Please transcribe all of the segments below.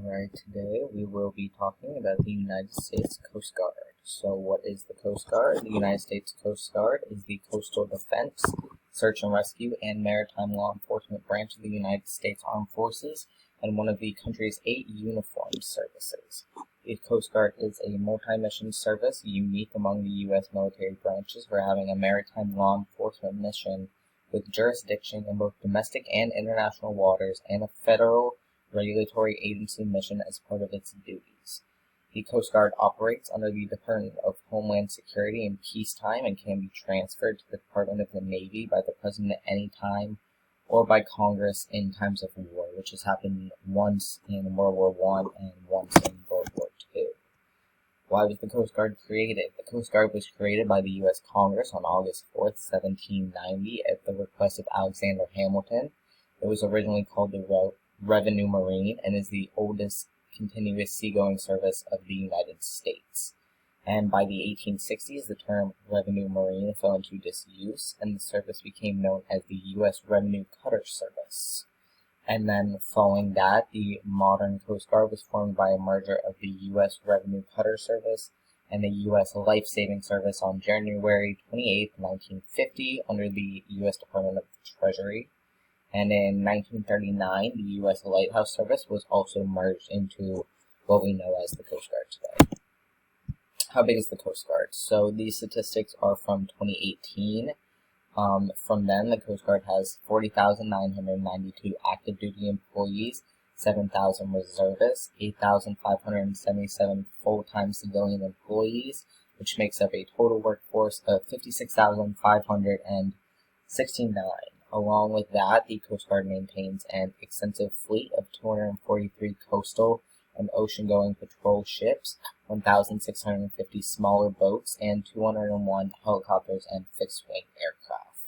Alright, today we will be talking about the United States Coast Guard. So what is the Coast Guard? The United States Coast Guard is the coastal defense, search and rescue, and maritime law enforcement branch of the United States Armed Forces and one of the country's 8 uniformed services. The Coast Guard is a multi-mission service unique among the U.S. military branches for having a maritime law enforcement mission with jurisdiction in both domestic and international waters and a federal regulatory agency mission as part of its duties. The Coast Guard operates under the Department of Homeland Security in peacetime and can be transferred to the Department of the Navy by the President at any time or by Congress in times of war, which has happened once in World War I and once in World War II. Why was the Coast Guard created? The Coast Guard was created by the U.S. Congress on August 4th, 1790 at the request of Alexander Hamilton. It was originally called the Revenue Marine and is the oldest continuous seagoing service of the United States. And by the 1860s, the term Revenue Marine fell into disuse, and the service became known as the U.S. Revenue Cutter Service. And then following that, the modern Coast Guard was formed by a merger of the U.S. Revenue Cutter Service and the U.S. Life Saving Service on January 28, 1950, under the U.S. Department of the Treasury. And in 1939, the U.S. Lighthouse Service was also merged into what we know as the Coast Guard today. How big is the Coast Guard? So these statistics are from 2018. From then, the Coast Guard has 40,992 active duty employees, 7,000 reservists, 8,577 full-time civilian employees, which makes up a total workforce of 56,569. Along with that, the Coast Guard maintains an extensive fleet of 243 coastal and ocean-going patrol ships, 1,650 smaller boats, and 201 helicopters and fixed-wing aircraft.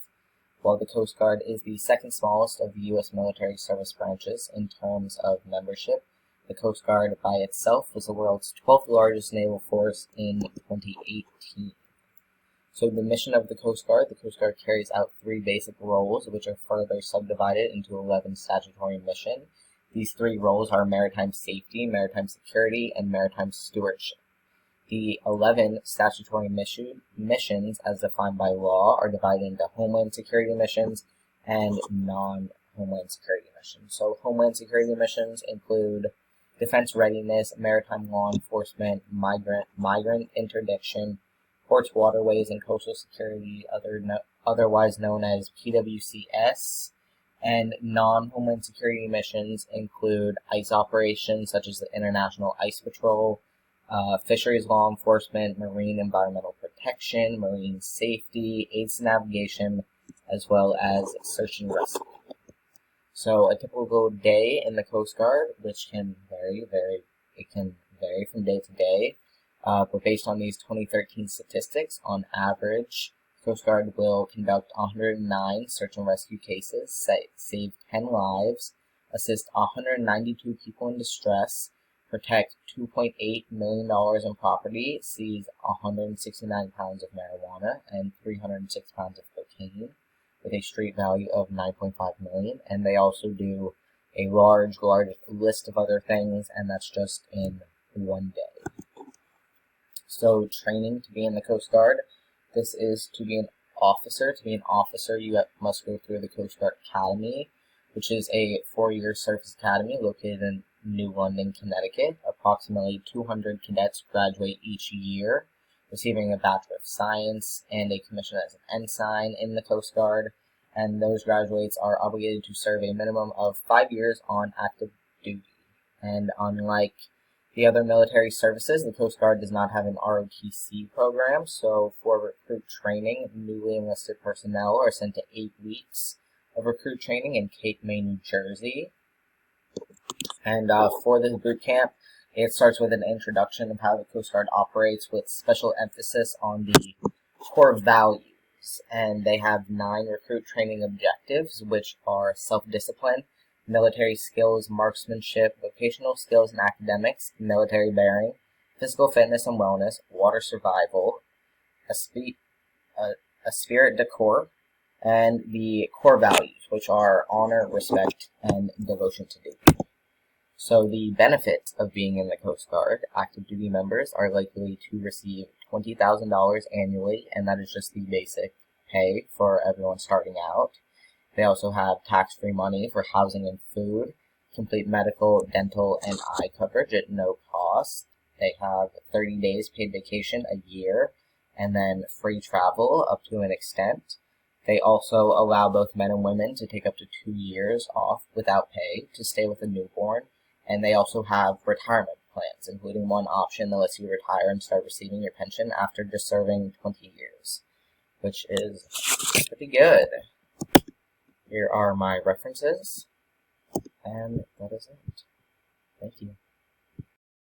While the Coast Guard is the second smallest of the U.S. military service branches in terms of membership, the Coast Guard by itself was the world's 12th largest naval force in 2018. So the mission of the Coast Guard carries out 3 basic roles, which are further subdivided into 11 statutory missions. These 3 roles are maritime safety, maritime security, and maritime stewardship. The 11 statutory missions, as defined by law, are divided into Homeland Security missions and non-Homeland Security missions. So Homeland Security missions include defense readiness, maritime law enforcement, migrant interdiction, ports, waterways, and coastal security, otherwise known as PWCS. And non-Homeland Security missions include ice operations such as the International Ice Patrol, fisheries law enforcement, marine environmental protection, marine safety, aids to navigation, as well as search and rescue. So a typical day in the Coast Guard, which can vary from day to day, but based on these 2013 statistics, on average, Coast Guard will conduct 109 search and rescue cases, save 10 lives, assist 192 people in distress, protect $2.8 million in property, seize 169 pounds of marijuana and 306 pounds of cocaine, with a street value of $9.5 million. And they also do a large list of other things, and that's just in one day. So training to be in the Coast Guard. This is to be an officer. To be an officer, you must go through the Coast Guard Academy, which is a 4-year service academy located in New London, Connecticut. Approximately 200 cadets graduate each year, receiving a Bachelor of Science and a commission as an ensign in the Coast Guard. And those graduates are obligated to serve a minimum of 5 years on active duty. And unlike the other military services, the Coast Guard does not have an ROTC program, so for recruit training, newly enlisted personnel are sent to 8 weeks of recruit training in Cape May, New Jersey. And for this boot camp, it starts with an introduction of how the Coast Guard operates with special emphasis on the core values. And they have 9 recruit training objectives, which are self-discipline, military skills, marksmanship, vocational skills and academics, military bearing, physical fitness and wellness, water survival, a spirit de corps, and the core values, which are honor, respect, and devotion to duty. So the benefits of being in the Coast Guard: active duty members are likely to receive $20,000 annually, and that is just the basic pay for everyone starting out. They also have tax-free money for housing and food, complete medical, dental, and eye coverage at no cost. They have 30 days paid vacation a year, and then free travel up to an extent. They also allow both men and women to take up to 2 years off without pay to stay with a newborn, and they also have retirement plans, including one option that lets you retire and start receiving your pension after just serving 20 years, which is pretty good. Here are my references, and that is it. Thank you.